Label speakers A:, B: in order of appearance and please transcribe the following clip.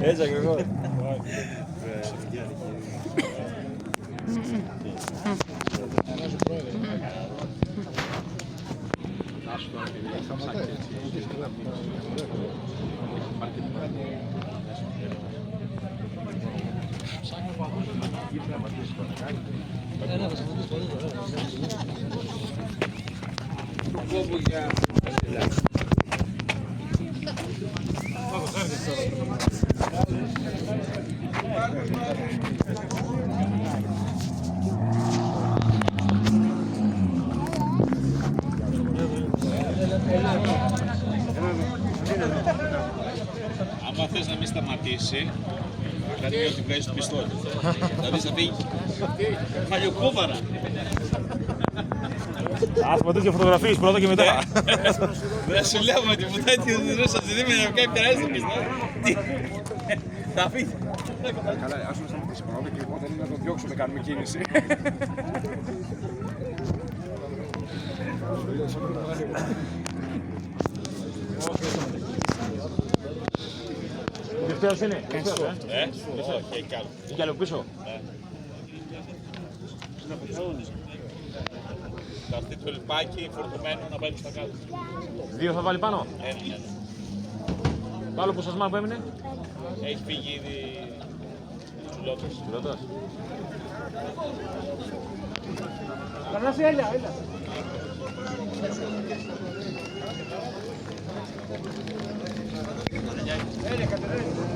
A: Έτσι ακριβώς.
B: Άμα θες να μην σταματήσει, θα κάνει ότι βγάζεις το πιστόλι. Δηλαδή θα φύγει. Χαλιοκόβαρα.
A: Ας πω τέτοιο φωτογραφίες πρώτα και μετά.
B: Δεν σου λέω ότι μου θα έτσι δίνω δίμηνο να κάνει περάσει το πιστόλι. Θα φύγει.
C: Καλά, ας με σταματήσει πρώτα και εγώ δεν είναι να το διώξουμε, κάνουμε κίνηση.
A: Τελευταίος είναι.
B: Όχι, έχει άλλο.
A: Κι άλλο πίσω.
B: Θα έρθει το λιπάκι φορτωμένο να πάει στα κάτω.
A: Δύο θα βάλει πάνω.
B: Ένα.
A: Το άλλο που σας μάθω που έμεινε.
B: Έχει φύγει ήδη τσουλότος.
A: Ρωτάς.
D: Κανάς έλα, έλα. Έλα, Κατερίνα.